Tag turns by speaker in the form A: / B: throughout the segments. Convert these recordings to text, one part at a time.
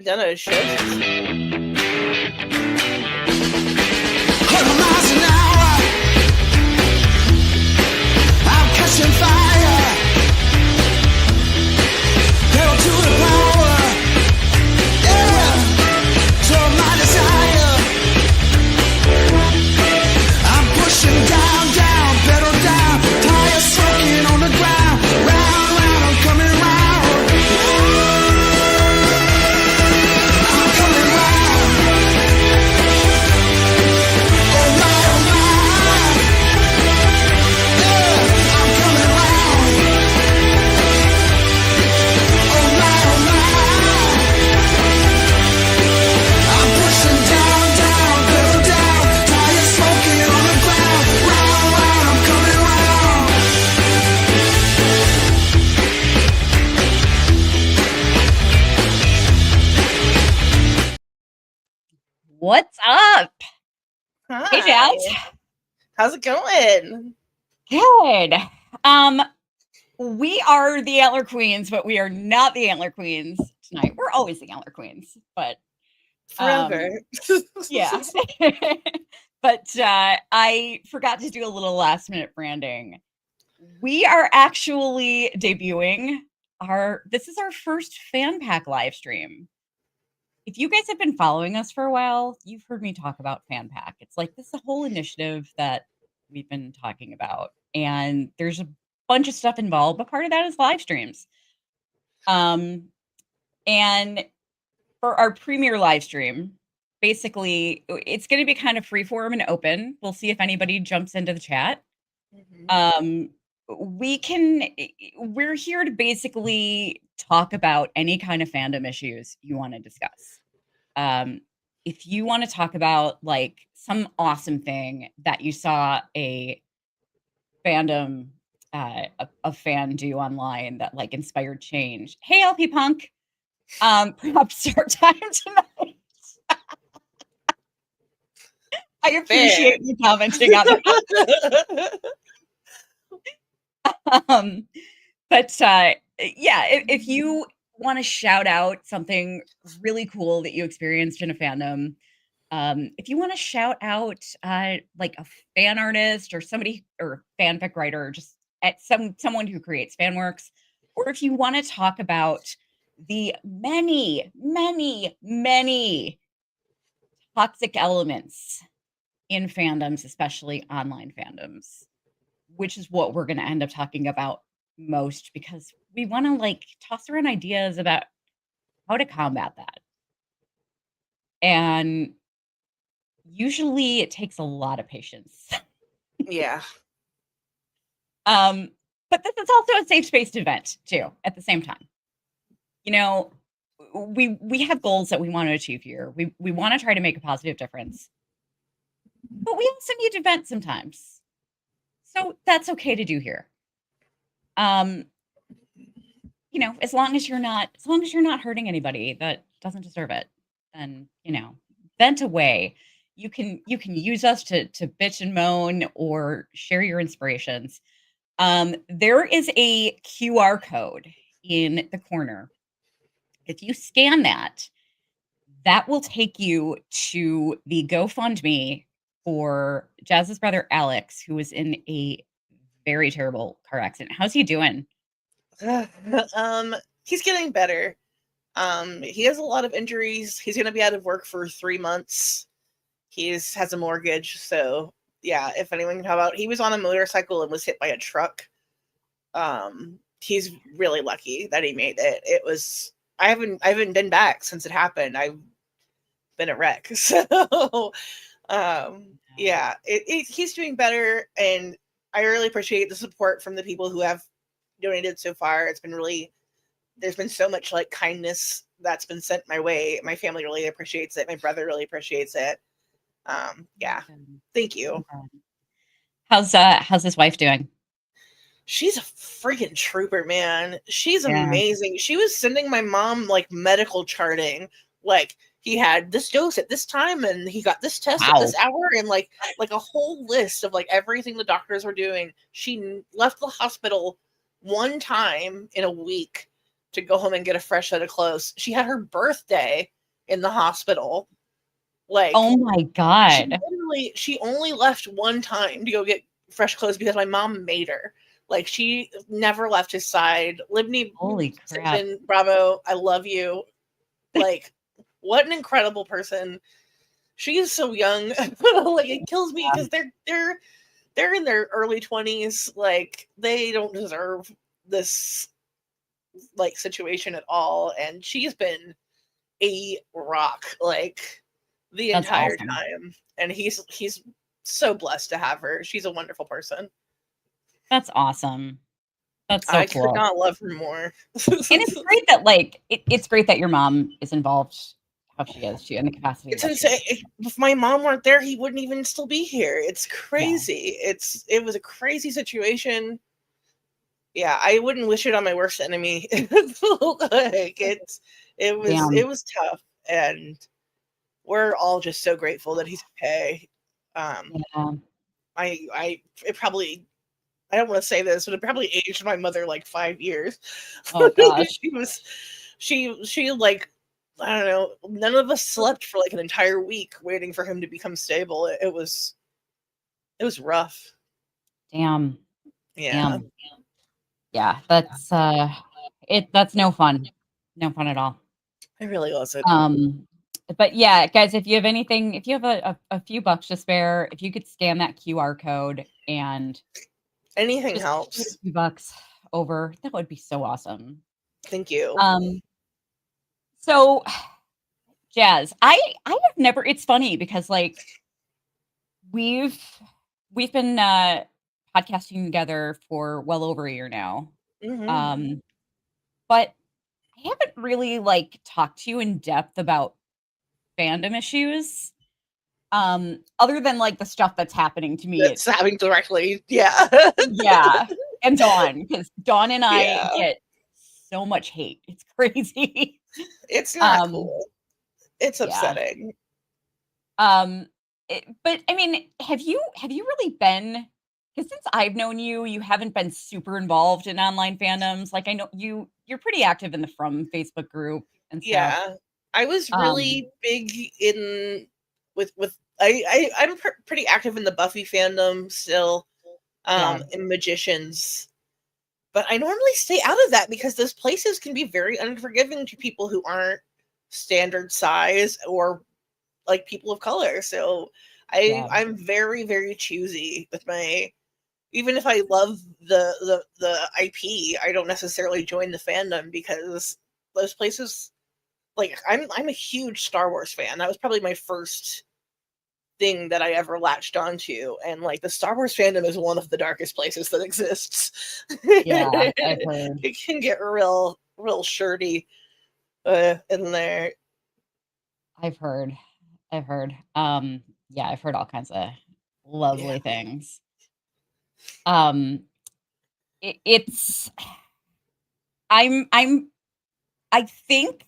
A: done a show.
B: 100 miles an hour, I'm catching fire. Pedal to the power, yeah. So my desire, I'm pushing down, down, pedal down, tires smoking on the ground, round, round, I'm coming round. I'm coming round. Oh my, yeah, I'm coming round. Oh my, I'm pushing down, down, pedal down, tires smoking on the ground, round, round, I'm coming round.
C: What's up? Hey,
A: Hi.
C: Jazz.
A: How's it going?
C: Good. We are the Antler Queens, but we are not the Antler Queens tonight. We're always the Antler Queens, but
A: Forever.
C: yeah. But I forgot to do a little last minute branding. We are actually debuting this is our first Fan-PAC live stream. If you guys have been following us for a while, you've heard me talk about Fan-PAC. It's like this is a whole initiative that we've been talking about, and there's a bunch of stuff involved, but part of that is live streams. And for our premiere live stream, basically, it's going to be kind of freeform and open. We'll see if anybody jumps into the chat. We're here to basically talk about any kind of fandom issues you want to discuss. If you want to talk about like some awesome thing that you saw a fandom, a fan do online that like inspired change. Hey, LP Punk, perhaps our time tonight. I appreciate you commenting on that. But yeah, if you want to shout out something really cool that you experienced in a fandom, if you want to shout out like a fan artist or somebody or fanfic writer, just at someone who creates fan works, or if you want to talk about the many toxic elements in fandoms, especially online fandoms, which is what we're going to end up talking about most, because we want to like toss around ideas about how to combat that. And usually it takes a lot of patience.
A: Yeah.
C: But this is also a safe spaced event too, at the same time. You know, we have goals that we want to achieve here. We want to try to make a positive difference. But we also need to vent sometimes. So that's okay to do here. You know, as long as you're not hurting anybody that doesn't deserve it, then, you know, vent away. You can use us to bitch and moan or share your inspirations. There is a QR code in the corner. If you scan that, that will take you to the GoFundMe for Jazz's brother Alex, who was in a very terrible car accident. How's he doing?
A: He's getting better. He has a lot of injuries. He's going to be out of work for 3 months. He has a mortgage, so yeah. If anyone can help out, he was on a motorcycle and was hit by a truck. He's really lucky that he made it. It was I haven't been back since it happened. I've been a wreck. So yeah, he's doing better, and I really appreciate the support from the people who have donated so far. It's been really, there's been so much like kindness that's been sent my way. My family really appreciates it. My brother really appreciates it. Yeah, thank you.
C: How's his wife doing?
A: She's a freaking trooper, man. She's amazing. She was sending my mom like medical charting, like he had this dose at this time and he got this test at this hour, and like a whole list of like everything the doctors were doing. She left the hospital one time in a week to go home and get a fresh set of clothes. She had her birthday in the hospital. Like,
C: Oh my God.
A: she only left one time to go get fresh clothes because my mom made her. Like, she never left his side. Libni,
C: Holy crap.
A: bravo, I love you. Like, what an incredible person. She is so young. Like, it kills me because they're in their early 20s. Like, they don't deserve this like situation at all. And she's been a rock like the
C: That's
A: entire
C: awesome.
A: time. And he's so blessed to have her. She's a wonderful person.
C: That's awesome. That's so
A: I
C: cool.
A: could not love her more.
C: And it's great that like it's great that your mom is involved how she is, she in the capacity
A: It's
C: that she
A: insane.
C: is.
A: If my mom weren't there, he wouldn't even still be here. It's crazy. It was a crazy situation. Yeah, I wouldn't wish it on my worst enemy. Like,
C: Damn.
A: it was tough, and we're all just so grateful that he's okay.
C: Yeah.
A: It probably, I don't want to say this, but it probably aged my mother like 5 years.
C: Oh gosh.
A: she like, I don't know, none of us slept for like an entire week waiting for him to become stable. It was rough.
C: Damn.
A: Yeah.
C: Damn. Yeah, that's that's no fun. No fun at all.
A: It really wasn't.
C: But yeah, guys, if you have anything, if you have a few bucks to spare, if you could scan that QR code and
A: Anything
C: just
A: helps.
C: shoot a few bucks over, that would be so awesome.
A: Thank you.
C: So Jazz, I have never, it's funny because like we've been podcasting together for well over a year now.
A: Mhm.
C: But I haven't really like talked to you in depth about fandom issues. Other than like the stuff that's happening to me.
A: That's happening directly. Yeah.
C: Yeah. And Dawn, because Dawn and I
A: Yeah.
C: get so much hate. It's crazy.
A: It's not cool. It's
C: yeah.
A: upsetting.
C: But I mean, have you really been, because since I've known you, you haven't been super involved in online fandoms. Like I know you're pretty active in the From Facebook group and stuff.
A: Yeah. I was really big in with I'm pretty active in the Buffy fandom still, in Magicians. But I normally stay out of that because those places can be very unforgiving to people who aren't standard size or like people of color. So I'm very, very choosy with my, even if I love the IP, I don't necessarily join the fandom because those places, like I'm a huge Star Wars fan. That was probably my first thing that I ever latched onto, and like the Star Wars fandom is one of the darkest places that exists.
C: Yeah, I've heard.
A: It can get real shirty in there.
C: I've heard. Yeah, I've heard all kinds of lovely things. It's I think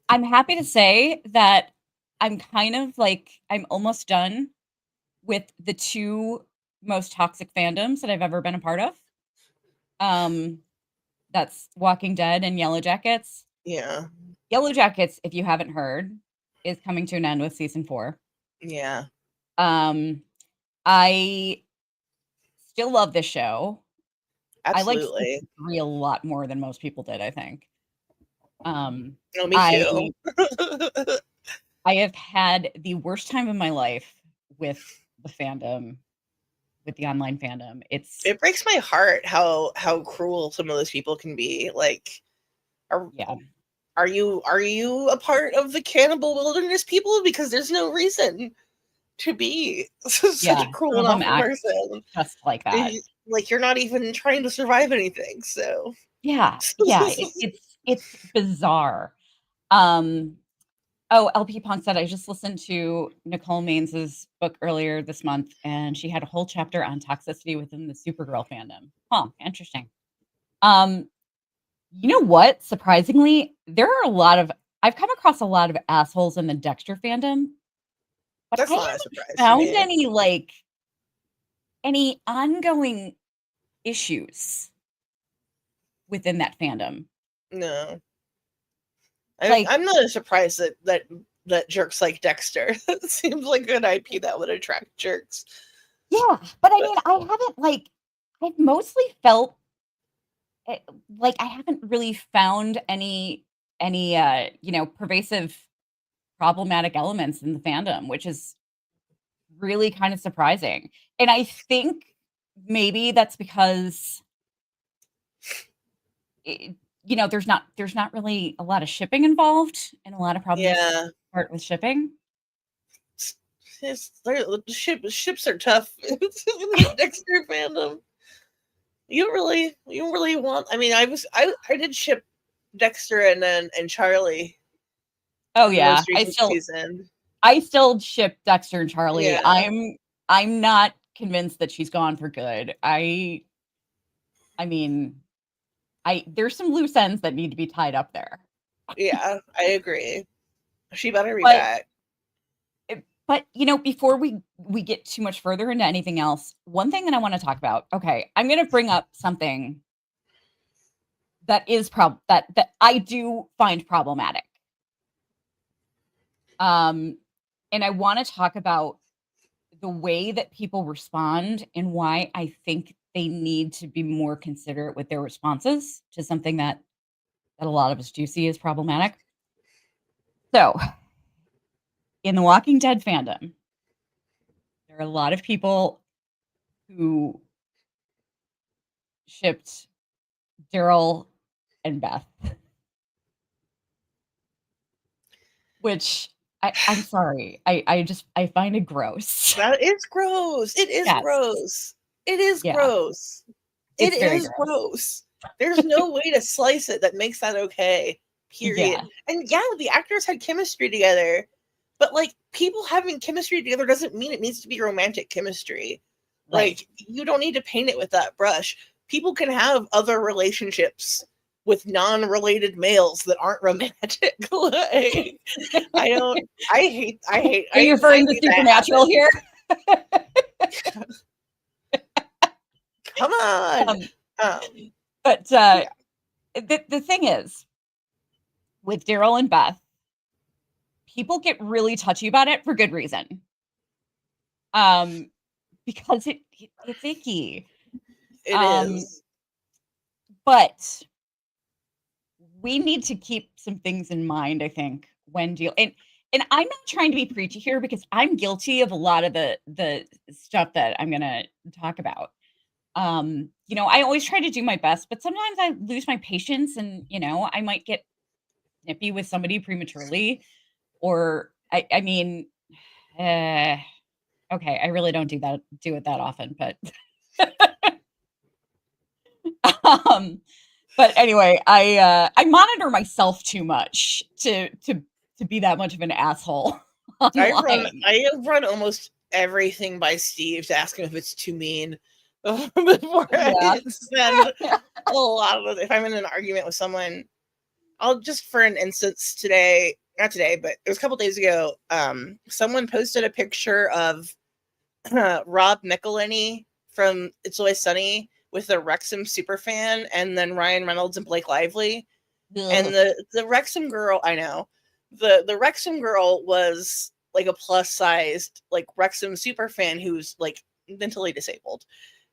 C: I'm happy to say that I'm kind of like I'm almost done with the two most toxic fandoms that I've ever been a part of. That's Walking Dead and Yellow Jackets.
A: Yeah.
C: Yellow Jackets, if you haven't heard, is coming to an end with season 4.
A: Yeah.
C: I still love this show.
A: Absolutely.
C: I liked season 3 a lot more than most people did, I think.
A: Me too.
C: I have had the worst time of my life with the fandom, with the online fandom.
A: It breaks my heart how cruel some of those people can be. Like, are you a part of the cannibal wilderness people? Because there's no reason to be such a cruel and awful person.
C: Just like that.
A: Like you're not even trying to survive anything. So
C: it's bizarre. LP Punk said I just listened to Nicole Mains's book earlier this month, and she had a whole chapter on toxicity within the Supergirl fandom. Huh, interesting. You know what? Surprisingly, I've come across a lot of assholes in the Dexter fandom, but
A: that's
C: I
A: not a
C: haven't
A: surprise
C: found any ongoing issues within that fandom.
A: No.
C: Like,
A: I'm not surprised that jerks like Dexter. It seems like an IP that would attract jerks.
C: yeah, but I mean, I haven't like I've mostly felt like I haven't really found any pervasive problematic elements in the fandom, which is really kind of surprising. And I think maybe that's because there's not really a lot of shipping involved, and a lot of problems
A: Yeah,
C: start with shipping.
A: ships are tough in the Dexter fandom. You don't really want. I mean, I did ship Dexter and Charlie
C: Oh
A: in the
C: yeah,
A: most recent season.
C: I still ship Dexter and Charlie.
A: Yeah,
C: I'm not convinced that she's gone for good. I mean, I there's some loose ends that need to be tied up there.
A: yeah, I agree. She better be
C: But
A: back.
C: before we get too much further into anything else, one thing that I want to talk about. Okay, I'm going to bring up something that is that I do find problematic. And I want to talk about the way that people respond and why I think they need to be more considerate with their responses to something that a lot of us do see as problematic. So, in the Walking Dead fandom, there are a lot of people who shipped Daryl and Beth, which I'm sorry, I find it gross.
A: That is gross. It is
C: Yes,
A: gross. It is
C: yeah,
A: gross. It
C: it's very
A: is
C: gross.
A: gross. There's no way to slice it that makes that okay. Period.
C: Yeah,
A: And yeah, the actors had chemistry together, but like people having chemistry together doesn't mean it needs to be romantic chemistry.
C: right.
A: Like you don't need to paint it with that brush. People can have other relationships with non-related males that aren't romantic. Like I don't. I hate.
C: Are you
A: I
C: referring to
A: hate that
C: Supernatural
A: happens.
C: here?
A: Come on.
C: Um,
A: Um,
C: but
A: yeah,
C: the thing is, with Daryl and Beth, people get really touchy about it for good reason. Um, because it's icky.
A: it
C: Um,
A: is.
C: but we need to keep some things in mind, I think, when deal and I'm not trying to be preachy here because I'm guilty of a lot of the stuff that I'm gonna talk about. I always try to do my best, but sometimes I lose my patience and I might get nippy with somebody prematurely, or I mean, uh, okay, I really don't do it that often, but um, but anyway, I monitor myself too much to be that much of an asshole online.
A: I have run almost everything by Steve to ask him if it's too mean before
C: Yeah.
A: I send a lot of it. If I'm in an argument with someone, I'll just for an instance today, not today, but it was a couple days ago. Someone posted a picture of Rob McElhenney from It's Always Sunny with the Wrexham superfan, and then Ryan Reynolds and Blake Lively. And
C: Ugh.
A: the Wrexham girl, I know, the Wrexham girl was like a plus sized like Wrexham superfan who's like mentally disabled,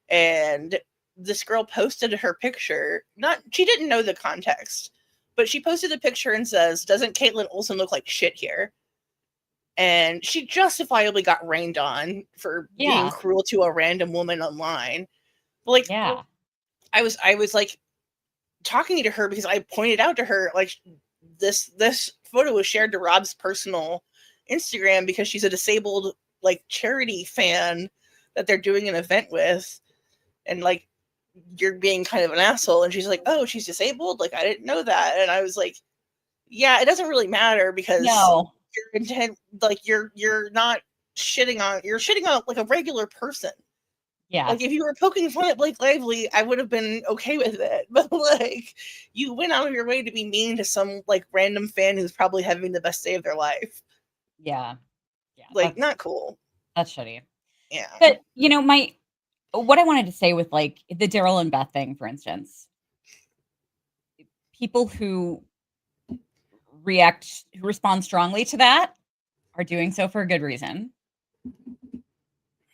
A: and this girl posted her picture. Not she didn't know the context, but she posted the picture and says, "Doesn't Caitlin Olsen look like shit here?" And she justifiably got rained on for being
C: Yeah.
A: cruel to a random woman online. But like
C: Yeah.
A: I was like talking to her because I pointed out to her like this photo was shared to Rob's personal Instagram because she's a disabled like charity fan that they're doing an event with, and like you're being kind of an asshole. And she's like, "Oh, she's disabled? Like I didn't know that." And I was like, "Yeah, it doesn't really matter because
C: No.
A: your intent, like you're not you're shitting on like a regular person.
C: Yeah.
A: Like if you were poking fun at Blake Lively, I would have been okay with it. But like you went out of your way to be mean to some like random fan who's probably having the best day of their life.
C: Yeah. Yeah.
A: Like not cool."
C: That's shitty.
A: Yeah.
C: But my what I wanted to say with like the Daryl and Beth thing, for instance, people who respond strongly to that are doing so for a good reason.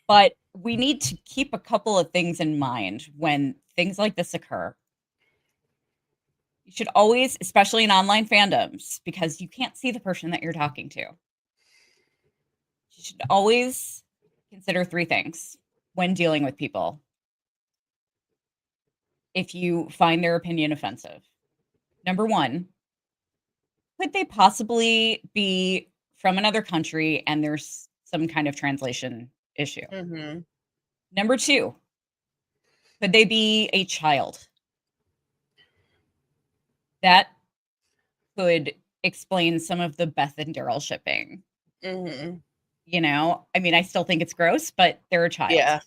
C: But we need to keep a couple of things in mind when things like this occur. You should always, especially in online fandoms, because you can't see the person that you're talking to, you should always consider 3 things when dealing with people. If you find their opinion offensive, number 1, could they possibly be from another country and there's some kind of translation issue?
A: Mm-hmm.
C: Number 2, could they be a child? That could explain some of the Beth and Daryl shipping.
A: Mm-hmm.
C: You know, I mean, I still think it's gross, but they're a child.
A: Yeah.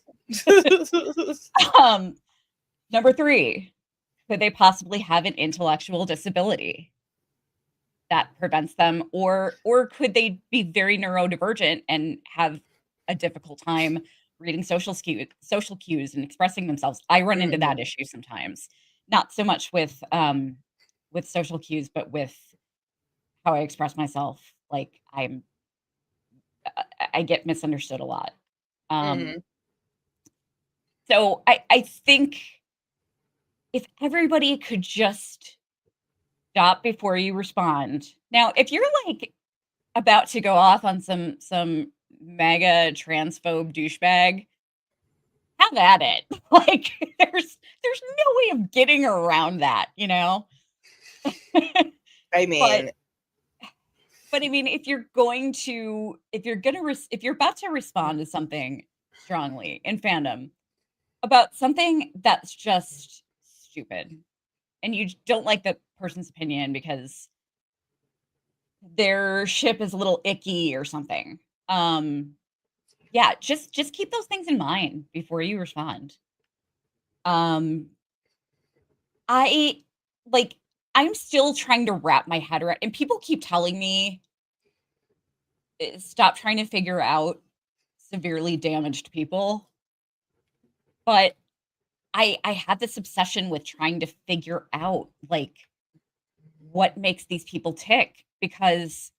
C: Number 3, could they possibly have an intellectual disability that prevents them, or could they be very neurodivergent and have a difficult time reading social cues and expressing themselves? I run into that issue sometimes, not so much with social cues, but with how I express myself. Like I get misunderstood a lot.
A: Mm-hmm.
C: So I think if everybody could just stop before you respond. Now, if you're like about to go off on some mega transphobe douchebag, have at it. Like there's no way of getting around that, you know?
A: I mean,
C: But I mean, if you're about to respond to something strongly in fandom about something that's just stupid, and you don't like the person's opinion because their ship is a little icky or something, yeah, just keep those things in mind before you respond. I like I'm still trying to wrap my head around, and people keep telling me stop trying to figure out severely damaged people. But I had this obsession with trying to figure out like what makes these people tick, because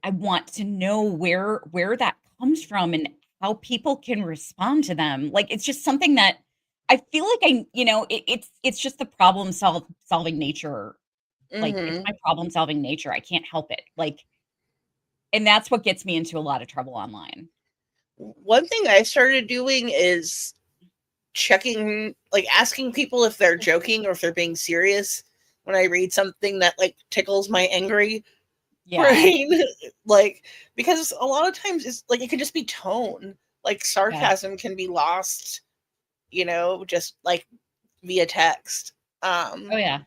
C: I want to know where that comes from and how people can respond to them. Like it's just something that I feel like it's just the solving nature. Like it's
A: mm-hmm.
C: my problem solving nature. I can't help it. Like, and that's what gets me into a lot of trouble online.
A: One thing I started doing is checking, like asking people if they're joking or if they're being serious when I read something that like tickles my angry brain. Like, because a lot of times it's like it can just be tone. Like sarcasm can be lost, just like via text.
C: Oh yeah.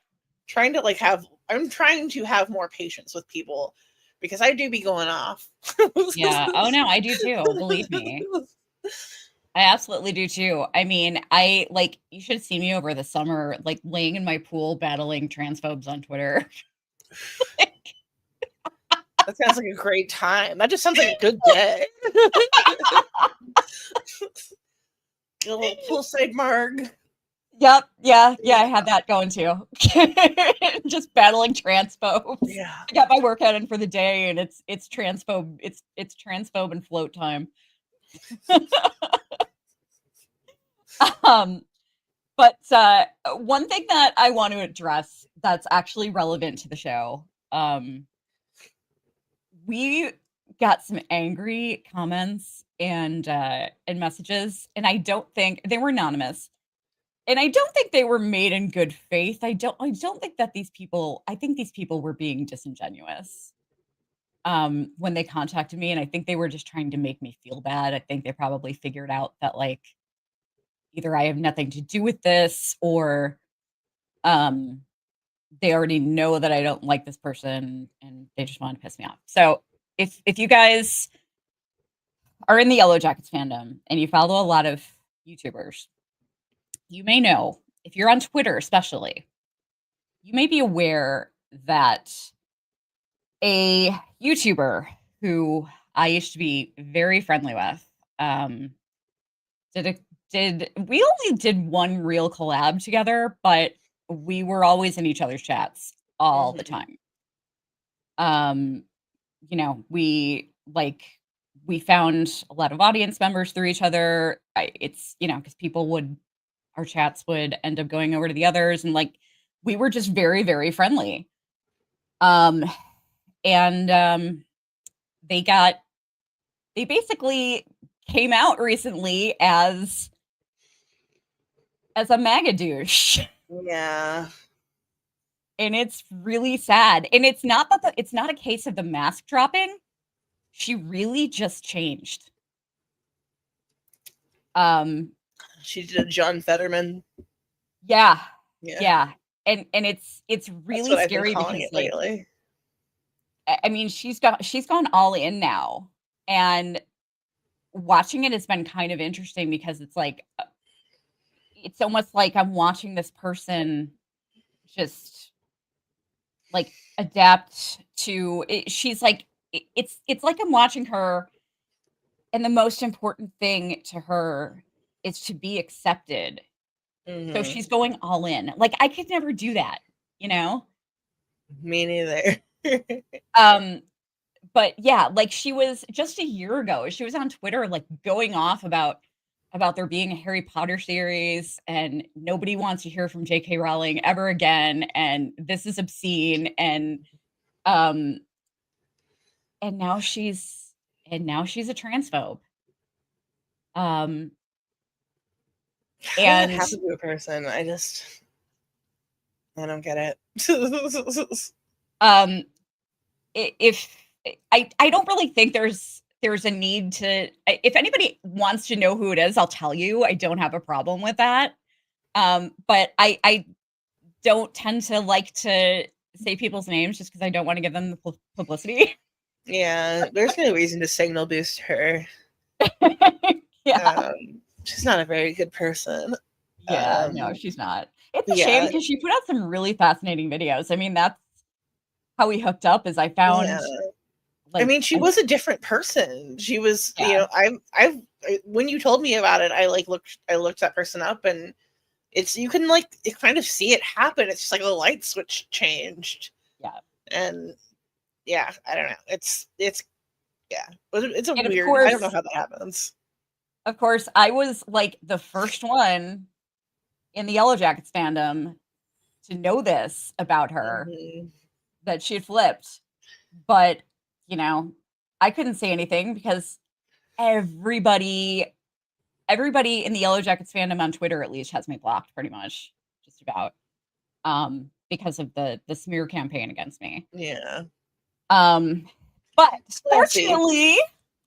A: I'm trying to have more patience with people because I do be going off.
C: Yeah. Oh no, I do too. Believe me. I absolutely do too. I mean, you should see me over the summer, like laying in my pool battling transphobes on Twitter.
A: That sounds like a great time. That just sounds like a good day. A little poolside marg.
C: Yep. Yeah. I had that going too. Just battling transphobes.
A: Yeah.
C: I got my workout in for the day, and it's transphobe. It's transphobe and float time. But one thing that I want to address that's actually relevant to the show, we got some angry comments and messages, and I don't think they were anonymous, and I don't think they were made in good faith. I don't think that I think these people were being disingenuous when they contacted me, and I think they were just trying to make me feel bad. I think they probably figured out that like either I have nothing to do with this, or they already know that I don't like this person and they just want to piss me off. So if you guys are in the Yellow Jackets fandom and you follow a lot of YouTubers, you may know, if you're on Twitter especially, you may be aware that a YouTuber who I used to be very friendly with we only did one real collab together, but we were always in each other's chats all the time. Um, we found a lot of audience members through each other. It's, because our chats would end up going over to the others, and we were just very, very friendly. And they basically came out recently as a MAGA douche.
A: Yeah.
C: And it's really sad. And it's not it's not a case of the mask dropping. She really just changed.
A: She did a John Fetterman.
C: Yeah.
A: Yeah.
C: Yeah. And it's really
A: That's what
C: scary
A: I've been calling
C: because
A: it lately.
C: I mean, she's gone all in now. And watching it has been kind of interesting because it's it's almost like I'm watching this person just adapt to it. She's it's like I'm watching her, and the most important thing to her is to be accepted. So
A: Mhm.
C: she's going all in. I could never do that,
A: Me neither.
C: But yeah, she was just a year ago, she was on Twitter going off about there being a Harry Potter series, and nobody wants to hear from J.K. Rowling ever again, and this is obscene, and now she's a transphobe.
A: How does that
C: And
A: happen to a person? I don't get it.
C: if I don't really think there's a need to, if anybody wants to know who it is, I'll tell you. I don't have a problem with that. But I don't tend to like to say people's names just because I don't want to give them the publicity.
A: Yeah, there's no reason to signal boost her.
C: Yeah.
A: She's not a very good person.
C: Yeah, no, she's not. It's a shame because she put out some really fascinating videos. I mean, that's how we hooked up, is I found
A: I mean, she was a different person. She was, I've when you told me about it, I looked that person up, and you can kind of see it happen. It's just like a light switch changed.
C: Yeah.
A: And yeah, I don't know. It's a
C: And
A: weird,
C: course,
A: I don't know how that happens.
C: Of course, I was the first one in the Yellow Jackets fandom to know this about her, that she had flipped. But, I couldn't say anything because everybody in the Yellow Jackets fandom on Twitter at least has me blocked pretty much, just about, because of the smear campaign against me.
A: Yeah.
C: But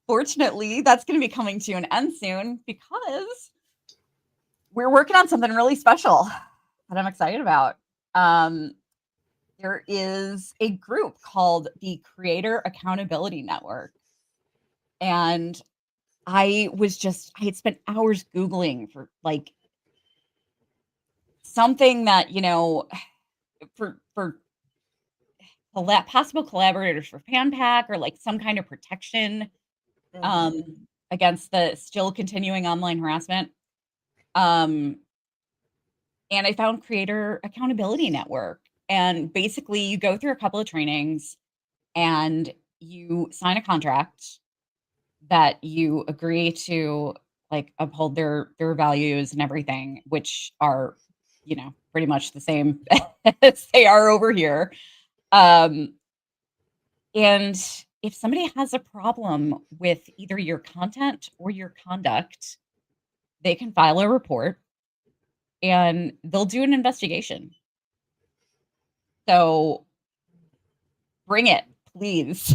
C: fortunately, that's going to be coming to an end soon because we're working on something really special that I'm excited about. There is a group called the Creator Accountability Network. And I had spent hours Googling for something that, for possible collaborators for Fan-PAC, or some kind of protection against the still continuing online harassment. And I found Creator Accountability Network. And basically you go through a couple of trainings and you sign a contract that you agree to uphold their values and everything, which are, pretty much the same as they are over here. And if somebody has a problem with either your content or your conduct, they can file a report and they'll do an investigation. So bring it, please.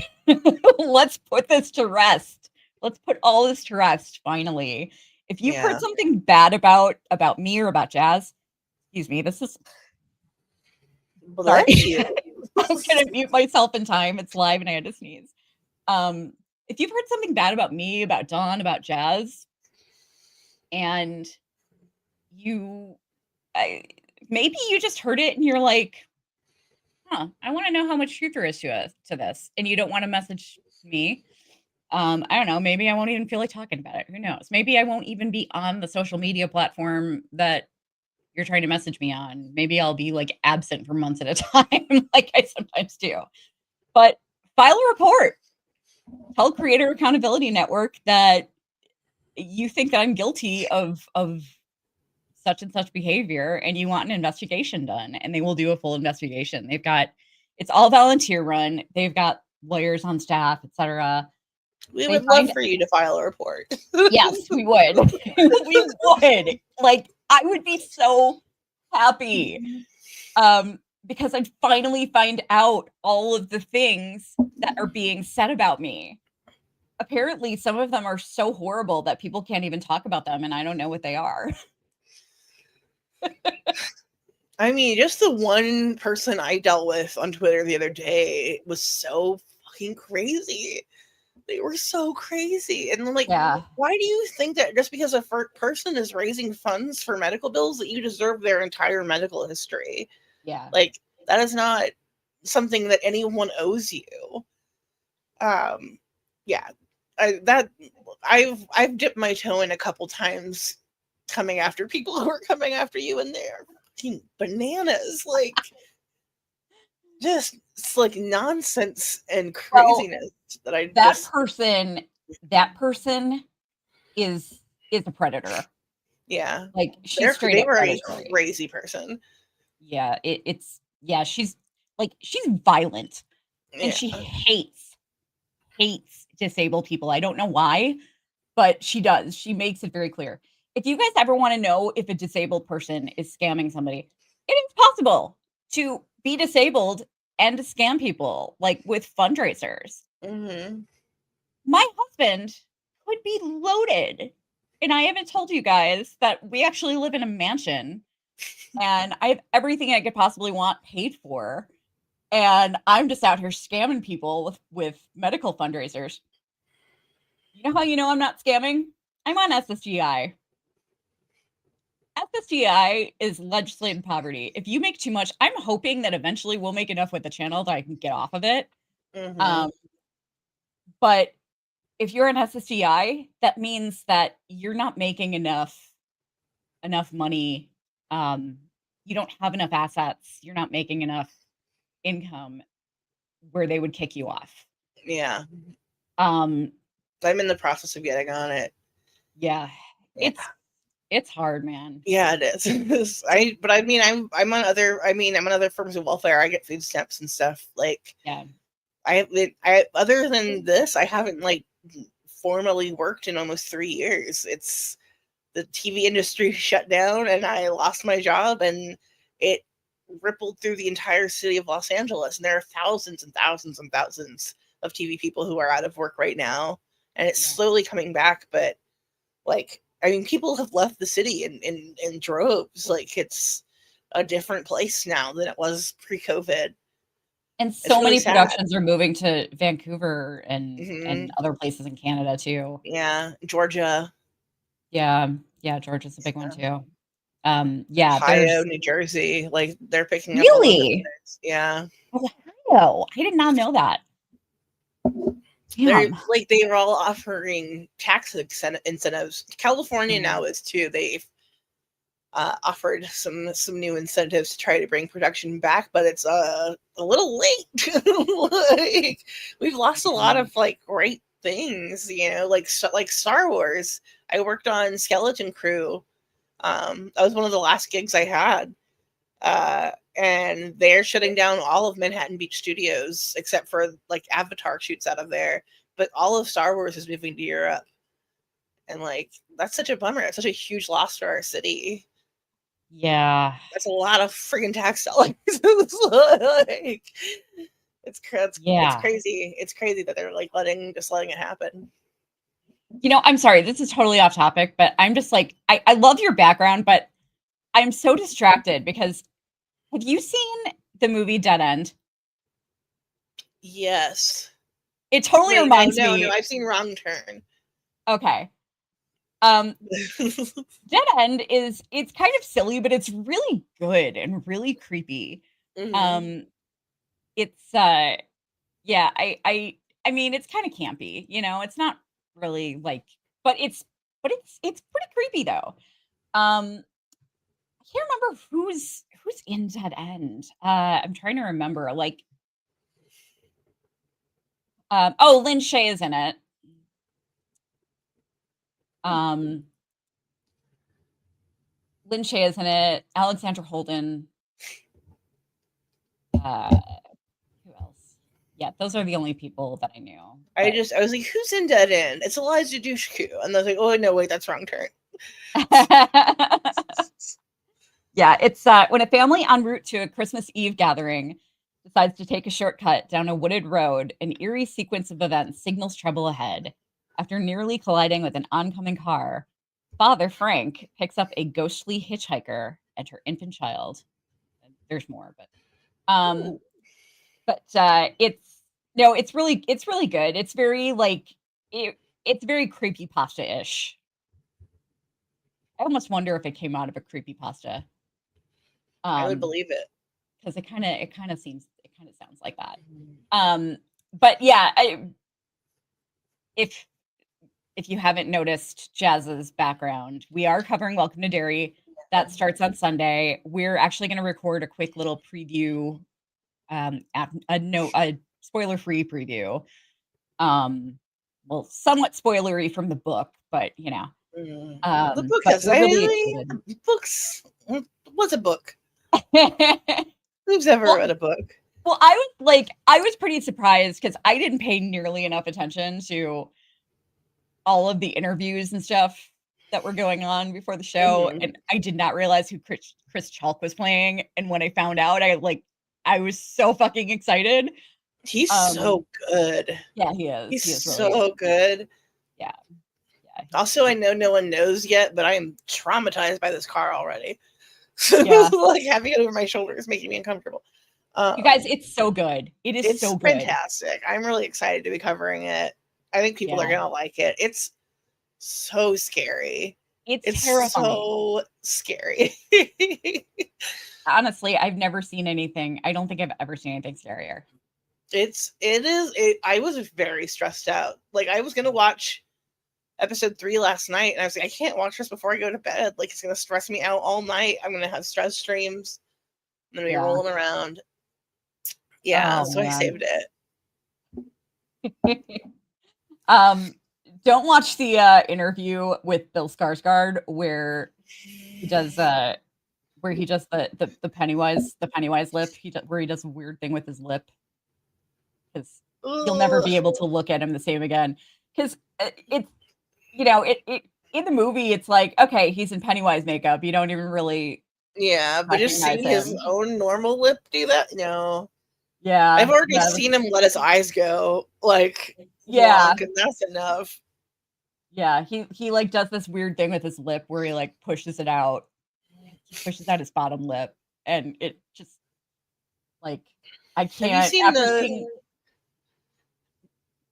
C: Let's put this to rest. Let's put all this to rest, finally. If you've heard something bad about me or about Jazz, excuse me, this is... Sorry. I'm going to mute myself in time. It's live and I had to sneeze. If you've heard something bad about me, about Dawn, about Jazz, and maybe you just heard it and you're like, I want to know how much truth there is to this, and you don't want to message me. I don't know, maybe I won't even feel like talking about it. Who knows? Maybe I won't even be on the social media platform that you're trying to message me on. Maybe I'll be absent for months at a time, like I sometimes do. But file a report. Tell Creator Accountability Network that you think that I'm guilty of such and such behavior and you want an investigation done, and they will do a full investigation. It's all volunteer run. They've got lawyers on staff, etc.
A: We would love for you to file a report.
C: Yes, we would. We would. Like, I would be so happy. Because I'd finally find out all of the things that are being said about me. Apparently, some of them are so horrible that people can't even talk about them, and I don't know what they are.
A: I mean, just the one person I dealt with on Twitter the other day was so fucking crazy. They were so crazy. And like,
C: Yeah.
A: why do you think that just because a person is raising funds for medical bills that you deserve their entire medical history?
C: Yeah.
A: Like, that is not something that anyone owes you. Yeah. I've dipped my toe in a couple times coming after people who are coming after you, and they're fucking bananas. Like, just it's like nonsense and craziness
C: that person is a predator.
A: Yeah.
C: Like, she's straight up
A: a
C: predatory.
A: crazy person.
C: Yeah, she's violent, and she hates disabled people. I don't know why, but she does. She makes it very clear. If you guys ever want to know if a disabled person is scamming somebody, it is possible to be disabled and to scam people, like with fundraisers.
A: Mm-hmm.
C: My husband could be loaded, and I haven't told you guys that we actually live in a mansion, and I have everything I could possibly want paid for, and I'm just out here scamming people with medical fundraisers. You know how you know I'm not scamming? I'm on SSGI. SSGI is legislated poverty. If you make too much, I'm hoping that eventually we'll make enough with the channel that I can get off of it.
A: Mm-hmm.
C: But if you're an SSGI, that means that you're not making enough money. You don't have enough assets. You're not making enough income where they would kick you off.
A: Yeah.
C: I'm
A: in the process of getting on it.
C: Yeah. It's hard, man.
A: Yeah, it is. I'm on other forms of welfare. I get food stamps and stuff. Like,
C: yeah.
A: I other than this, I haven't like formally worked in almost 3 years. It's the TV industry shut down, and I lost my job, and it rippled through the entire city of Los Angeles. And there are thousands and thousands and thousands of TV people who are out of work right now, and it's slowly coming back. But like, I mean, people have left the city in droves. Like, it's a different place now than it was pre-COVID.
C: And so many productions are moving to Vancouver and other places in Canada too.
A: Yeah, Georgia.
C: Yeah, Georgia's a big one too.
A: Ohio, New Jersey, like they're picking up.
C: Really?
A: Yeah.
C: Ohio, I did not know that.
A: They're like, they were all offering tax incentives. California now is too. They've offered some new incentives to try to bring production back, but it's a little late. Like, we've lost a lot of like great things, you know, like Star Wars. I worked on Skeleton Crew. That was one of the last gigs I had. And they're shutting down all of Manhattan Beach Studios except for like Avatar shoots out of there. But all of Star Wars is moving to Europe. And like, that's such a bummer. It's such a huge loss for our city.
C: Yeah.
A: That's a lot of friggin' tax dollars. It's crazy. It's crazy that they're like letting it happen.
C: You know, I'm sorry, this is totally off topic, but I'm just like, I love your background, but I'm so distracted because have you seen the movie Dead End?
A: Yes.
C: It totally reminds me.
A: No, I've seen Wrong Turn.
C: Okay. Dead End it's kind of silly, but it's really good and really creepy.
A: Mm-hmm.
C: It's yeah, I mean, it's kind of campy, you know, it's not really like, but it's pretty creepy though. I can't remember who's in Dead End. I'm trying to remember, like, Oh, Lynn Shay is in it. Lynn Shay is in it. Alexandra Holden. Who else? Yeah, those are the only people that I knew.
A: I was like, who's in Dead End? It's Eliza Dushku. And I was like, oh, no, wait, that's wrong turn.
C: Yeah, it's when a family en route to a Christmas Eve gathering decides to take a shortcut down a wooded road, an eerie sequence of events signals trouble ahead. After nearly colliding with an oncoming car, Father Frank picks up a ghostly hitchhiker and her infant child. There's more, but it's really good. It's very like it's very creepypasta-ish. I almost wonder if it came out of a creepypasta.
A: I would believe it.
C: Because it kind of sounds like that. But yeah, if you haven't noticed Jazz's background, we are covering Welcome to Derry. That starts on Sunday. We're actually going to record a quick little preview, a spoiler-free preview. Well, somewhat spoilery from the book, but you know,
A: the book has books. What's a book? Who's ever read a book?
C: Well, I was pretty surprised because I didn't pay nearly enough attention to all of the interviews and stuff that were going on before the show, and I did not realize who Chris Chalk was playing. And when I found out, I was so fucking excited.
A: He's so good.
C: Yeah, he is.
A: He's so good.
C: Yeah.
A: Also, I know no one knows yet, but I am traumatized by this car already. Yeah. Like having it over my shoulder is making me uncomfortable.
C: You guys, it's so good. It's so good.
A: Fantastic. I'm really excited to be covering it. I think people are gonna like it. It's so scary.
C: It's terrifying.
A: So scary.
C: Honestly, I've never seen anything. I don't think I've ever seen anything scarier.
A: I was very stressed out. Like I was gonna watch episode 3 last night, and I was like, I can't watch this before I go to bed. Like it's gonna stress me out all night. I'm gonna have stress streams. I'm gonna be rolling around. Yeah, so man. I saved
C: it. Don't watch the interview with Bill Skarsgård where he does the Pennywise lip. Where he does a weird thing with his lip. Because you'll never be able to look at him the same again. Because it's it in the movie, it's like, okay, he's in Pennywise makeup. You don't even really
A: but just seeing his own normal lip do that, no.
C: Yeah,
A: I've already seen him let his eyes go. Like, and that's enough.
C: Yeah, he like does this weird thing with his lip where he like pushes it out. He pushes out his bottom lip, and it just like I can't.
A: Have you seen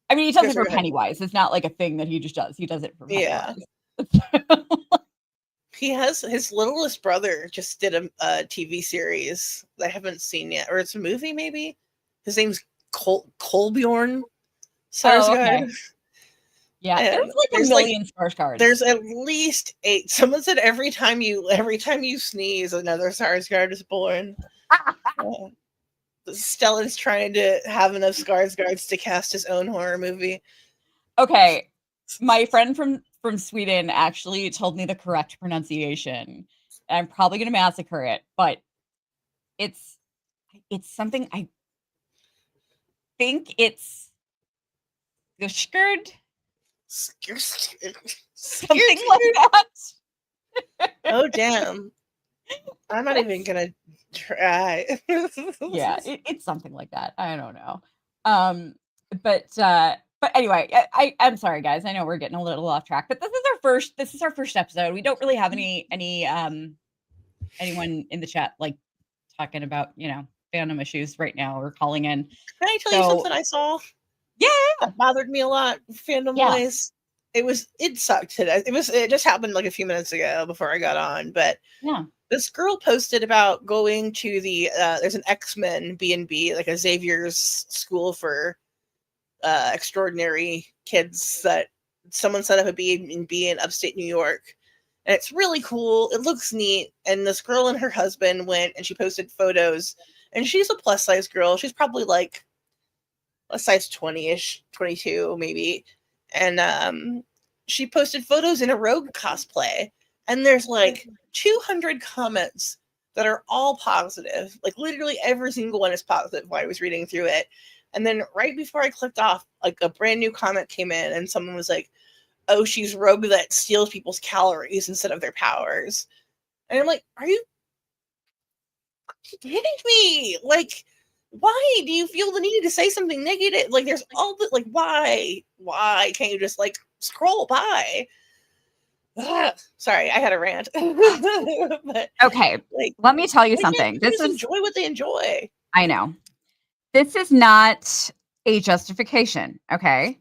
C: I mean, he does it for Pennywise. It's not like a thing that he just does. He does it for Pennywise.
A: He has his littlest brother just did a TV series that I haven't seen yet, or it's a movie maybe. His name's Kolbjorn Sarsgaard.
C: Okay. Yeah, there's like a million Sarsgaards.
A: There's at least 8. Someone said every time you sneeze, another Sarsgaard is born. Stellan's trying to have enough Skarsgårds to cast his own horror movie.
C: Okay, my friend from Sweden actually told me the correct pronunciation. I'm probably going to massacre it, but it's something I think it's Gushgard. Something like that.
A: Oh damn. I'm not even gonna try.
C: Yeah, it's something like that. I don't know. But anyway, I'm sorry guys. I know we're getting a little off track, but this is our first episode. We don't really have any anyone in the chat like talking about, fandom issues right now or calling in.
A: Can I tell you something I saw?
C: Yeah.
A: That bothered me a lot, fandom wise. It sucked today. It just happened like a few minutes ago before I got on, but this girl posted about going to the there's an X-Men B&B, like a Xavier's school for extraordinary kids that someone set up a B&B in upstate New York. And it's really cool. It looks neat. And this girl and her husband went and she posted photos. And she's a plus size girl. She's probably like a size 20-ish, 22 maybe. And she posted photos in a Rogue cosplay. And there's like 200 comments that are all positive. Like literally every single one is positive while I was reading through it. And then right before I clicked off, like a brand new comment came in and someone was like, oh, she's Rogue that steals people's calories instead of their powers. And I'm like, are you kidding me? Like, why do you feel the need to say something negative? Like, there's all the, like, why? Why can't you just, like, scroll by? Ugh. Sorry, I had a rant. But,
C: Okay,
A: like,
C: let me tell you
A: why can't
C: something.
A: people
C: This
A: just
C: is,
A: enjoy what they enjoy.
C: I know, this is not a justification. Okay.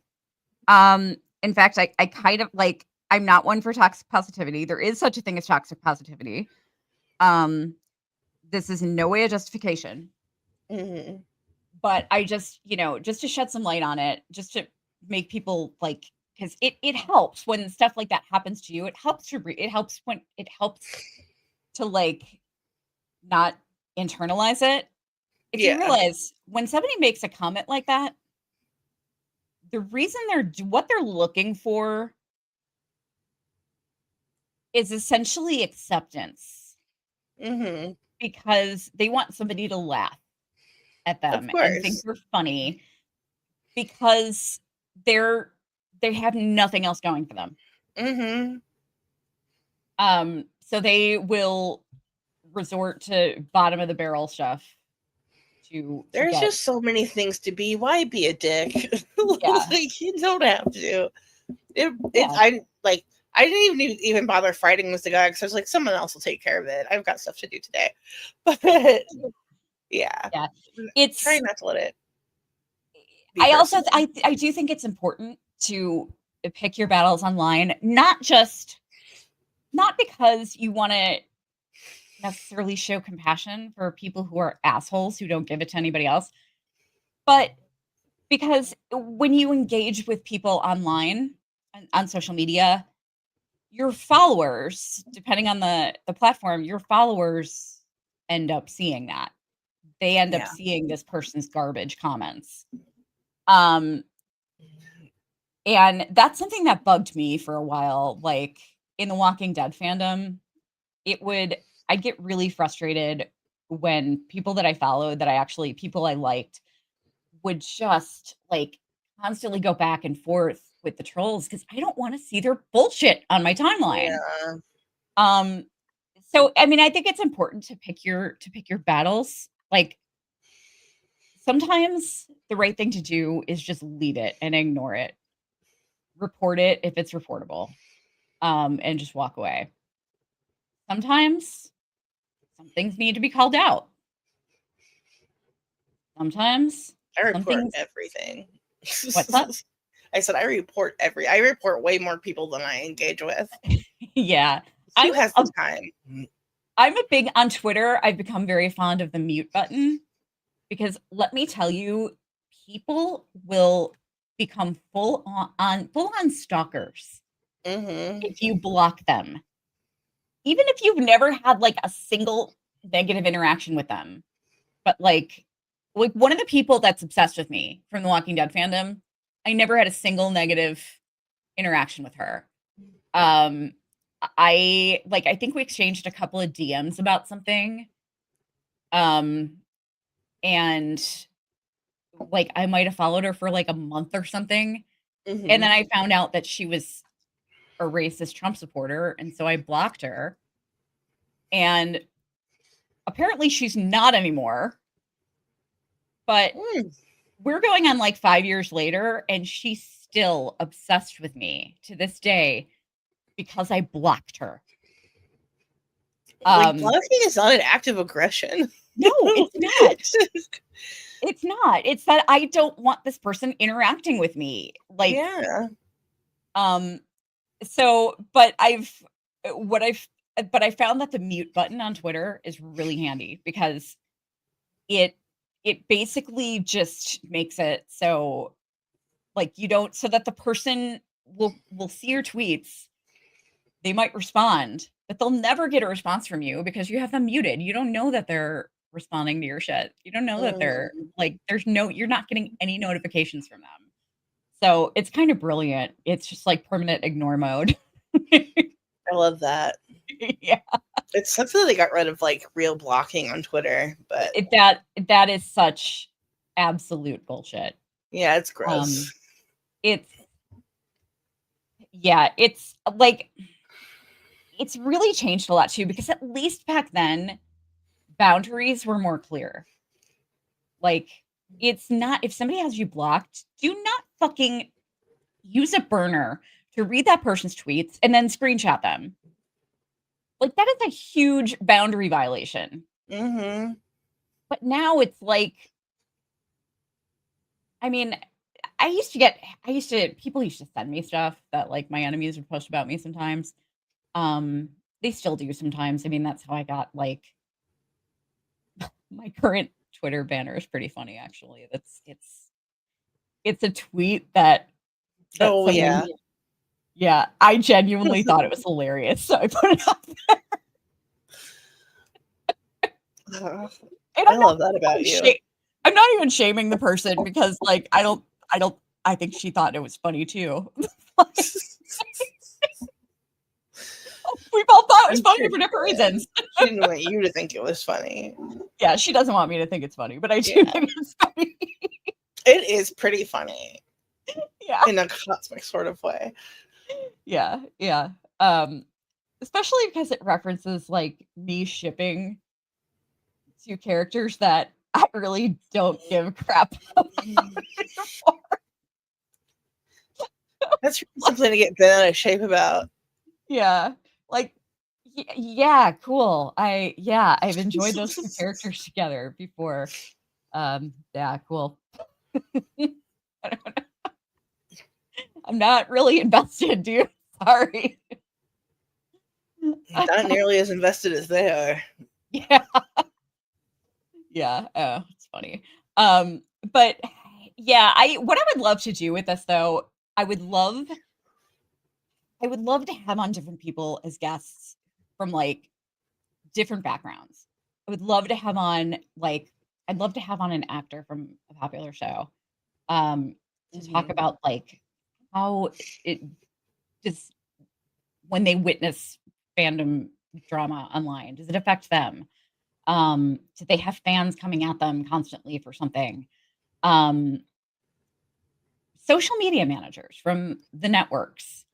C: In fact, I kind of like, I'm not one for toxic positivity. There is such a thing as toxic positivity. This is in no way a justification,
A: Mm-hmm.
C: but I just, just to shed some light on it, just to make people like, because it helps when stuff like that happens to you. It helps to it helps when it helps to like not internalize it. If you
A: Yeah.
C: realize when somebody makes a comment like that, the reason what they're looking for is essentially acceptance,
A: Mm-hmm.
C: because they want somebody to laugh at
A: Of
C: them and think
A: course.
C: they're funny, because they have nothing else going for them.
A: Mm-hmm.
C: So they will resort to bottom of the barrel stuff to
A: There's
C: get,
A: just so many things to be. Why be a dick?
C: yeah,
A: Like, you don't have to.
C: yeah,
A: I didn't even bother fighting with the guy because I was like, someone else will take care of it. I've got stuff to do today. But yeah,
C: yeah.
A: try
C: It's
A: not to let it be
C: I also
A: personal.
C: I do think it's important to pick your battles online, not because you want to necessarily show compassion for people who are assholes who don't give it to anybody else, but because when you engage with people online on social media, your followers, depending on the platform, your followers end up seeing that. They end up
A: Yeah.
C: seeing this person's garbage comments. Um and that's something that bugged me for a while. Like in the Walking Dead fandom, I'd get really frustrated when people that I followed, people I liked, would just like constantly go back and forth with the trolls, because I don't want to see their bullshit on my timeline.
A: Yeah.
C: Um, so I mean, I think it's important to pick your battles. Like sometimes the right thing to do is just leave it and ignore it. Report it if it's reportable. And just walk away. Sometimes some things need to be called out. Sometimes
A: I
C: some
A: report
C: things.
A: everything.
C: What's up?
A: I said I report way more people than I engage with.
C: Yeah.
A: Who has the time?
C: I'm a big on Twitter. I've become very fond of the mute button, because let me tell you, people will become full on stalkers
A: Mm-hmm.
C: if you block them. Even if you've never had like a single negative interaction with them. But like one of the people that's obsessed with me from the Walking Dead fandom, I never had a single negative interaction with her. I think we exchanged a couple of DMs about something. And like I might have followed her for like a month or something.
A: Mm-hmm.
C: And then I found out that she was a racist Trump supporter, and so I blocked her. And apparently she's not anymore. But we're going on like 5 years later, and she's still obsessed with me to this day because I blocked her.
A: Like blocking is not an act of aggression.
C: No, it's not. It's not. It's that I don't want this person interacting with me. Like,
A: yeah.
C: So, but I found that the mute button on Twitter is really handy, because it basically just makes it so like you don't, so that the person will see your tweets. They might respond, but they'll never get a response from you because you have them muted. You don't know that they're responding to your shit. You don't know that they're like, you're not getting any notifications from them. So it's kind of brilliant. It's just like permanent ignore mode.
A: I love that.
C: Yeah.
A: It sucks that they got rid of like real blocking on Twitter, but
C: That is such absolute bullshit.
A: yeah, it's gross.
C: It's like, it's really changed a lot too, because at least back then boundaries were more clear. Like, it's not, if somebody has you blocked, do not fucking use a burner to read that person's tweets and then screenshot them. Like, that is a huge boundary violation.
A: Mm-hmm.
C: But now it's like, I mean, people used to send me stuff that like my enemies would post about me sometimes. They still do sometimes. I mean, that's how I got like my current Twitter banner is pretty funny, actually. It's a tweet that
A: Oh yeah.
C: Yeah, I genuinely thought it was hilarious, so I put it up there. And
A: I love that about you.
C: I'm not even shaming the person, because like I think she thought it was funny too. We both thought it was funny for different reasons.
A: She didn't want you to think it was funny.
C: Yeah, she doesn't want me to think it's funny, but I do think it's funny.
A: It is pretty funny.
C: Yeah.
A: In a cosmic sort of way.
C: Yeah. Especially because it references like me shipping two characters that I really don't give a crap about anymore.
A: That's something to get bent out of shape about.
C: Yeah. Like, yeah, cool. I've enjoyed those two characters together before. Yeah, cool. I don't know. I'm not really invested, dude. Sorry.
A: Not nearly as invested as they are.
C: Yeah. Yeah. Oh, it's funny. But yeah, what I would love to do with this though, I would love to have on different people as guests from like different backgrounds. I would love to have on I'd love to have on an actor from a popular show to talk about like how it just, when they witness fandom drama online, does it affect them? Do they have fans coming at them constantly for something? Social media managers from the networks.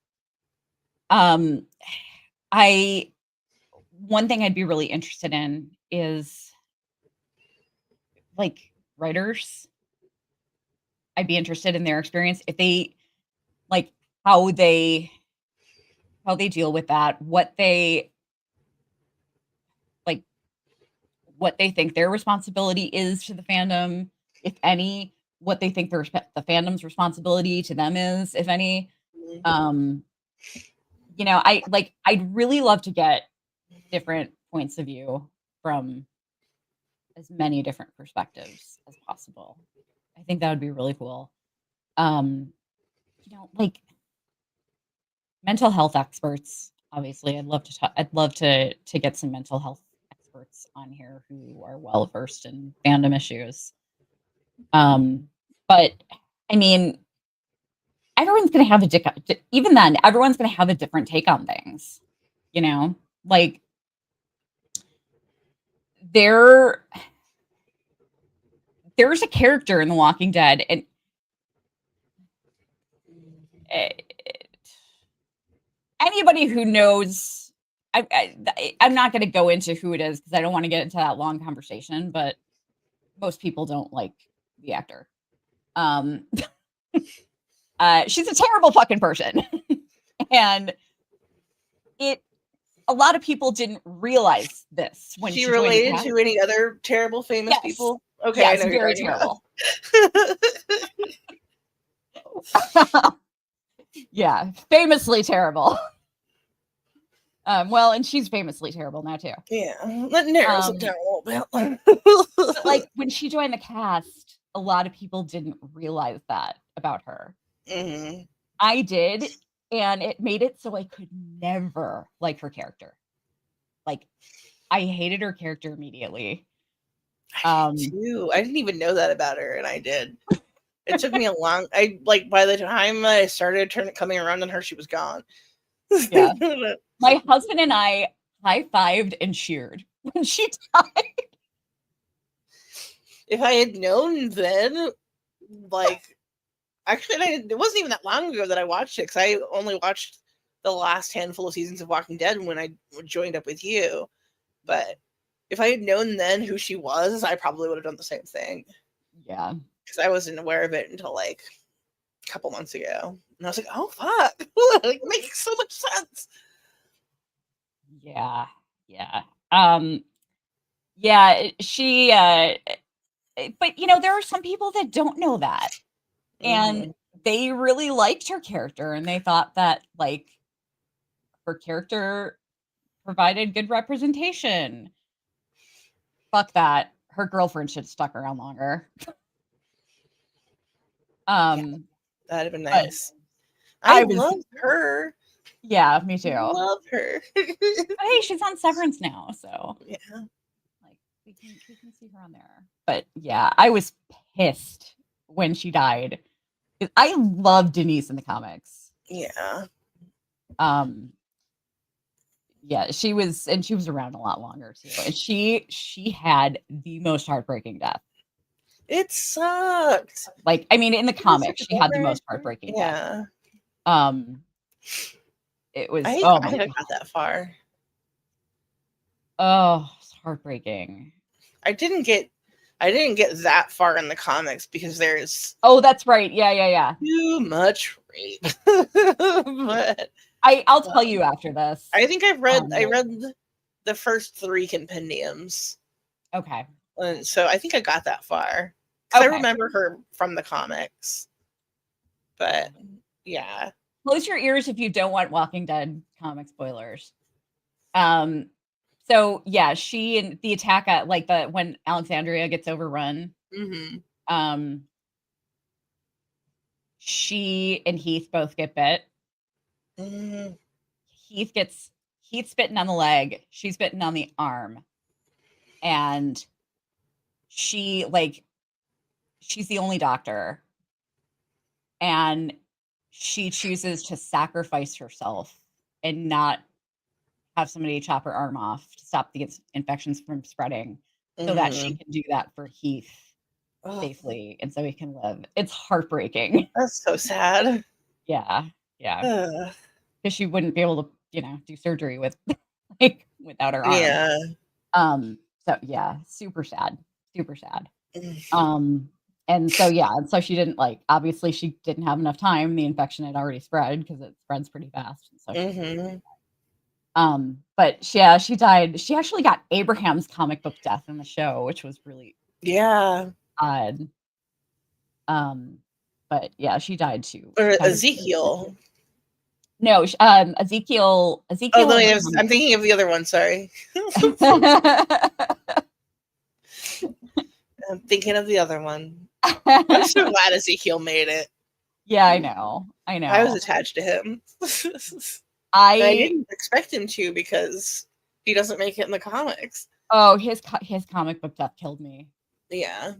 C: One thing I'd be really interested in is like writers. I'd be interested in their experience, if they like how they deal with that, what they think their responsibility is to the fandom, if any, what they think the fandom's responsibility to them is, if any. I'd really love to get different points of view from as many different perspectives as possible. I think that would be really cool. Like mental health experts, obviously. I'd love to get some mental health experts on here who are well versed in fandom issues. But I mean, everyone's going to have even then, everyone's going to have a different take on things, like there's a character in The Walking Dead, and anybody who knows, I'm not going to go into who it is because I don't want to get into that long conversation, but most people don't like the actor. She's a terrible fucking person. And a lot of people didn't realize this when she
A: related to any other terrible famous people. Okay,
C: yes, I know very terrible. Yeah, famously terrible. Well, and she's famously terrible now too.
A: Yeah, that narrows it down a little bit.
C: But like when she joined the cast, a lot of people didn't realize that about her.
A: Mm-hmm.
C: I did, and it made it so I could never like her character. Like, I hated her character immediately. Um,
A: Too. I didn't even know that about her, and I did. It took me a long. I like by the time I started coming around on her, she was gone.
C: Yeah. My husband and I high-fived and cheered when she died.
A: If I had known then, like, actually, it wasn't even that long ago that I watched it because I only watched the last handful of seasons of Walking Dead when I joined up with you. But if I had known then who she was, I probably would have done the same thing.
C: Yeah.
A: Because I wasn't aware of it until like a couple months ago. And I was like, oh, fuck. Like, it makes so much sense.
C: Yeah. Yeah. Yeah, she but you know, there are some people that don't know that. And
A: Mhm.
C: they really liked her character and they thought that like her character provided good representation. Fuck that. Her girlfriend should have stuck around longer. Um,
A: That'd have been
C: but
A: nice. I
C: I was
A: love her.
C: yeah, me too.
A: Love her.
C: But hey, she's on Severance now, so
A: Yeah.
C: like we can see her on there. But yeah, I was pissed when she died. 'Cause I love Denise in the comics.
A: Yeah.
C: Um, yeah, she was around a lot longer too. And she had the most heartbreaking death.
A: It sucked.
C: Like, I mean, in the
A: It was
C: comics,
A: such
C: she
A: a
C: had the
A: bummer.
C: most heartbreaking death.
A: Yeah.
C: It was
A: I
C: oh my
A: think I
C: god.
A: got that far.
C: Oh, it's heartbreaking.
A: I didn't get that far in the comics because there's
C: Oh, that's right. Yeah.
A: too much rape. But
C: I'll tell you after this.
A: I think I read the first 3 compendiums.
C: Okay.
A: And so I think I got that far. Because
C: Okay.
A: I remember her from the comics. But yeah.
C: Close your ears if you don't want Walking Dead comic spoilers. So yeah, she and the attack at like when Alexandria gets overrun,
A: Mm-hmm.
C: she and Heath both get bit.
A: Mm-hmm.
C: Heath's bitten on the leg, she's bitten on the arm. And she's the only doctor. And she chooses to sacrifice herself and not have somebody chop her arm off to stop the infections from spreading so that she can do that for Heath safely and so he can live. It's heartbreaking.
A: That's so sad.
C: Yeah.
A: Ugh.
C: Because she wouldn't be able to, do surgery without her arm.
A: Yeah.
C: So yeah, super sad.
A: Mm.
C: And so she didn't obviously she didn't have enough time. The infection had already spread because it spreads pretty fast. So but yeah, she died. She actually got Abraham's comic book death in the show, which was really odd. But yeah, she died too.
A: Or Ezekiel.
C: No, Ezekiel.
A: Oh no, I'm thinking of the other one. Sorry. I'm thinking of the other one. I'm so glad Ezekiel made it.
C: Yeah, I know.
A: I was attached to him.
C: I
A: didn't expect him to because he doesn't make it in the comics.
C: Oh, his comic book death killed me.
A: Yeah.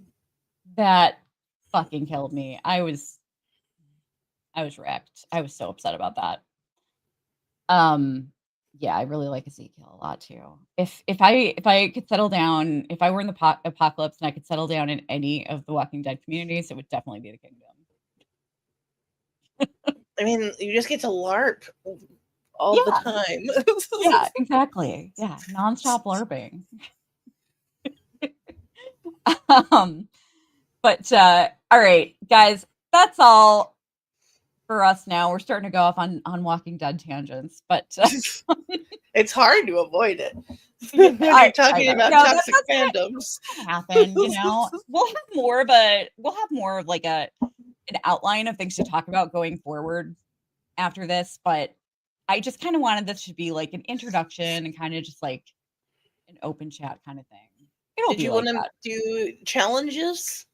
C: That fucking killed me. I was wrecked. I was so upset about that. Yeah, I really like Ezekiel a lot too. If I could settle down, if I were in the apocalypse and I could settle down in any of the Walking Dead communities, it would definitely be the Kingdom.
A: I mean, you just get to LARP all the time.
C: Yeah, exactly. Yeah, nonstop LARPing. But all right, guys, that's all for us now. We're starting to go off on Walking Dead tangents, but
A: it's hard to avoid it. When you're talking about toxic fandoms.
C: Happen, we'll have more of like an outline of things to talk about going forward after this, but I just kind of wanted this to be like an introduction and kind of just like an open chat kind of thing.
A: Did you want to do challenges?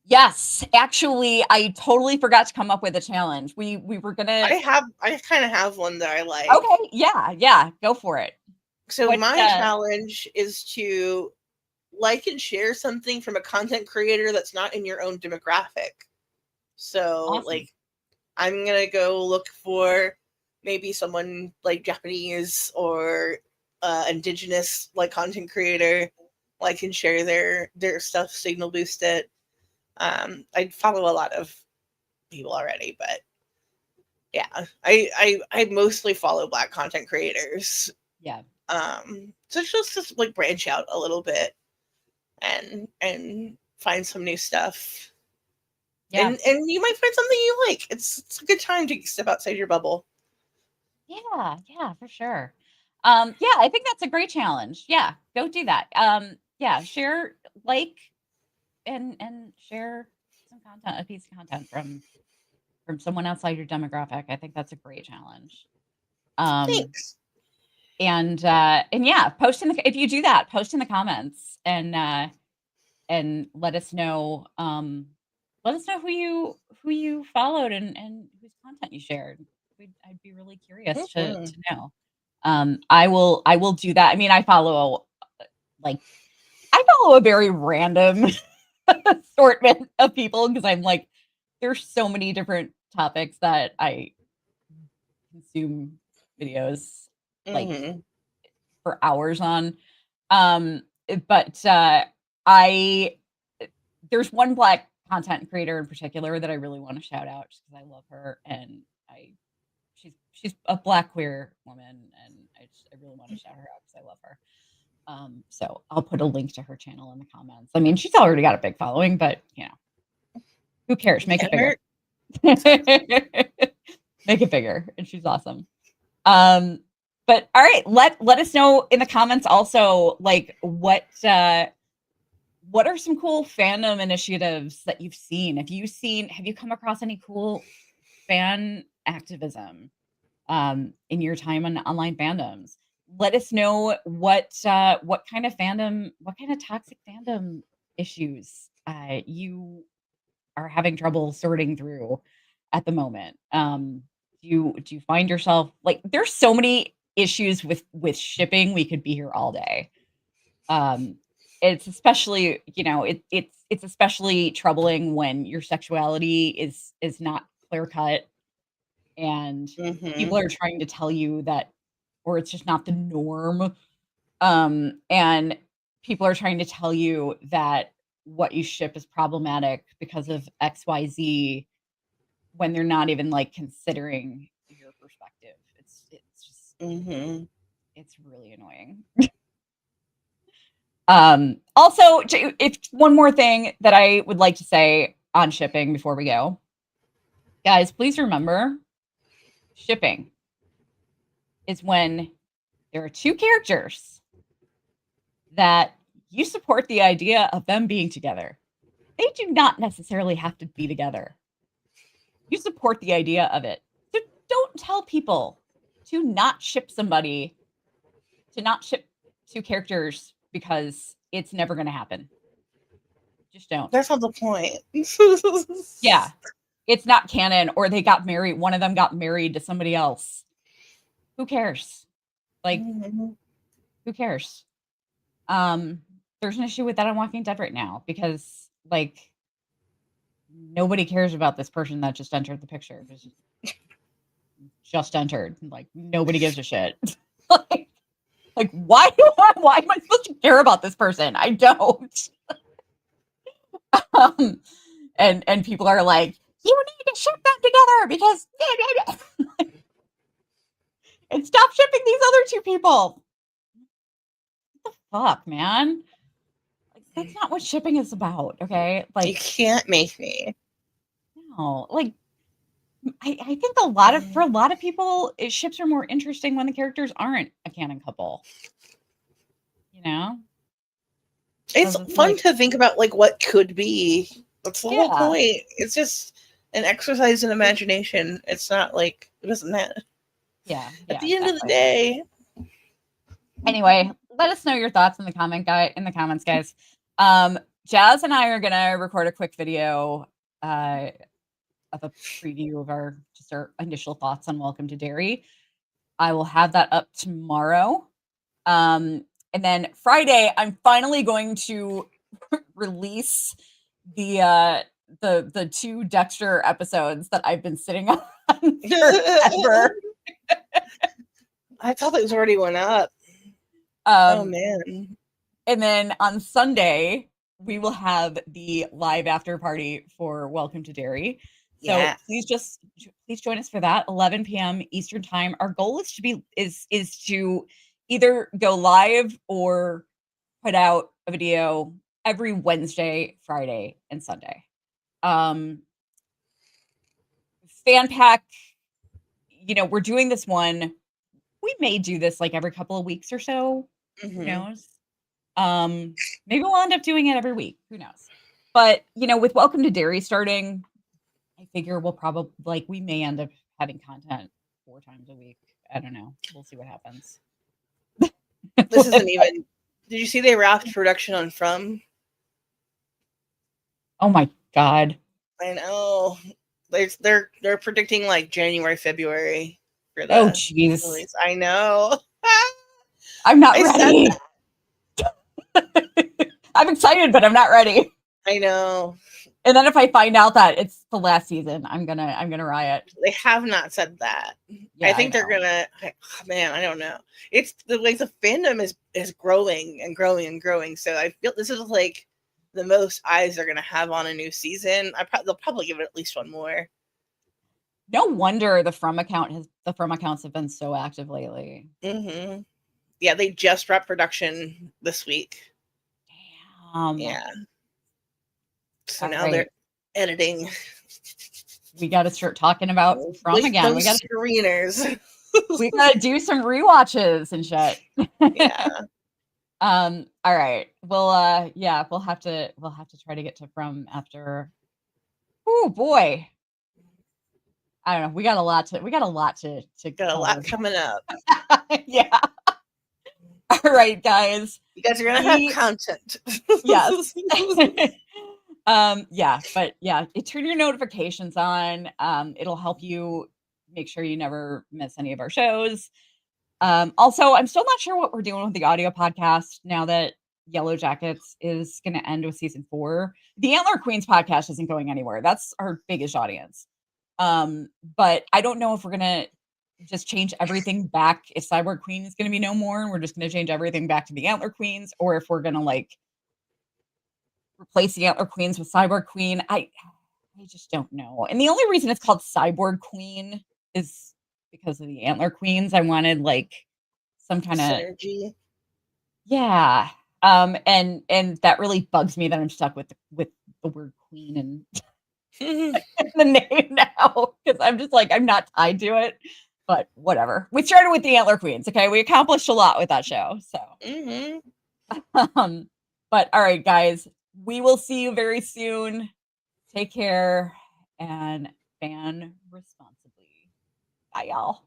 C: Yes, actually, I totally forgot to come up with a challenge. We were gonna.
A: I kind of have one that I like.
C: Okay, yeah, go for it.
A: So my challenge is to like and share something from a content creator that's not in your own demographic. So
C: Awesome.
A: like, I'm gonna go look for maybe someone like Japanese or indigenous like content creator, like and share their stuff, signal boost it. I follow a lot of people already, but yeah, I mostly follow Black content creators.
C: Yeah.
A: So just like branch out a little bit and find some new stuff.
C: Yeah.
A: And you might find something you like. It's a good time to step outside your bubble.
C: Yeah, for sure. Yeah, I think that's a great challenge. Yeah, go do that. Yeah, share, like, and share some content, a piece of content from someone outside your demographic. I think that's a great challenge.
A: Thanks.
C: And yeah, post in the, if you do that, post in the comments and let us know. Let us know who you followed and whose content you shared. I'd be really curious to know. I will do that. I mean, I follow a very random assortment of people because I'm like, there's so many different topics that I consume videos like for hours on. But I there's one Black content creator in particular that I really want to shout out just because I love her and she's a Black queer woman and I really want to shout her out because I love her. So I'll put a link to her channel in the comments. I mean, she's already got a big following, but you know, who cares? Make it bigger. Make it bigger, and she's awesome. But all right, let us know in the comments also, like what are some cool fandom initiatives that you've seen? Have you come across any cool fan activism in your time on online fandoms? Let us know what kind of toxic fandom issues you are having trouble sorting through at the moment. Do you find yourself like there's so many issues with shipping? We could be here all day. It's especially, you know, it's especially troubling when your sexuality is not clear cut and people are trying to tell you that, or it's just not the norm. And people are trying to tell you that what you ship is problematic because of XYZ when they're not even like considering your perspective. It's just it's really annoying. Also, if one more thing that I would like to say on shipping before we go, guys, please remember shipping is when there are two characters that you support the idea of them being together. They do not necessarily have to be together. You support the idea of it. So don't tell people to not ship somebody, to not ship two characters because it's never going to happen. Just don't.
A: That's not the point.
C: Yeah. It's not canon, or they got married. One of them got married to somebody else. Who cares? Like, who cares? There's an issue with that on Walking Dead right now because, like, nobody cares about this person that just entered the picture. Just entered. Like, nobody gives a shit. like, why am I supposed to care about this person? I don't. And people are like, you need to ship them together because and stop shipping these other two people. What the fuck, man? Like, that's not what shipping is about, okay? Like,
A: you can't make me.
C: No, like I think for a lot of people, ships are more interesting when the characters aren't a canon couple. You know?
A: It's fun to think about like what could be. That's the whole point. It's just an exercise in imagination. It's not like it doesn't matter.
C: Yeah.
A: At the end of the day.
C: Anyway, let us know your thoughts in the comments, guys. Jazz and I are gonna record a quick video of a preview of our initial thoughts on Welcome to Derry. I will have that up tomorrow. And And then Friday, I'm finally going to release the 2 Dexter episodes that I've been sitting on forever.
A: I thought those already went up. Oh man.
C: And then on Sunday, we will have the live after party for Welcome to Derry. So
A: Yes.
C: please join us for that, 11 p.m. Eastern time. Our goal is to either go live or put out a video every Wednesday, Friday, and Sunday. Fan-PAC, we're doing this one. We may do this like every couple of weeks or so. Who knows? Maybe we'll end up doing it every week. Who knows? But with Welcome to Derry starting, I figure we'll probably we may end up having content 4 times a week. I don't know. We'll see what happens.
A: This isn't even. Did you see they wrapped production on From?
C: Oh my god!
A: I know. They're predicting like January, February for the
C: oh jeez.
A: release. I know.
C: I'm not ready. I'm excited, but I'm not ready.
A: I know.
C: And then if I find out that it's the last season, I'm gonna riot.
A: They have not said that.
C: Yeah,
A: I think they're gonna. Man, I don't know. It's the fandom is growing and growing and growing. So I feel this is like the most eyes they're gonna have on a new season. They'll probably give it at least one more.
C: No wonder the From accounts have been so active lately.
A: Mm-hmm. Yeah, they just wrapped production this week.
C: Damn.
A: Yeah. So now they're editing.
C: We got to start talking about From again. We got
A: screeners.
C: We got to do some rewatches and shit.
A: Yeah.
C: All right. We'll have to try to get to From after. Oh boy. I don't know. We got a lot to
A: got a lot coming up.
C: Yeah. All right, guys.
A: You guys are gonna have content.
C: Yes. Turn your notifications on. It'll help you make sure you never miss any of our shows. Also, I'm still not sure what we're doing with the audio podcast now that Yellow Jackets is going to end with season 4. The Antler Queens podcast isn't going anywhere. That's our biggest audience. But I don't know if we're going to just change everything back, if Cyborg Queen is going to be no more and we're just going to change everything back to the Antler Queens, or if we're going to replace the Antler Queens with Cyborg Queen. I just don't know. And the only reason it's called Cyborg Queen is because of the Antler Queens. I wanted some kind of
A: synergy.
C: Yeah. And that really bugs me that I'm stuck with the word queen and the name now, because I'm just I'm not tied to it. But whatever. We started with the Antler Queens. Okay, we accomplished a lot with that show. So, but all right, guys, we will see you very soon. Take care and fan responsibly. Bye, y'all.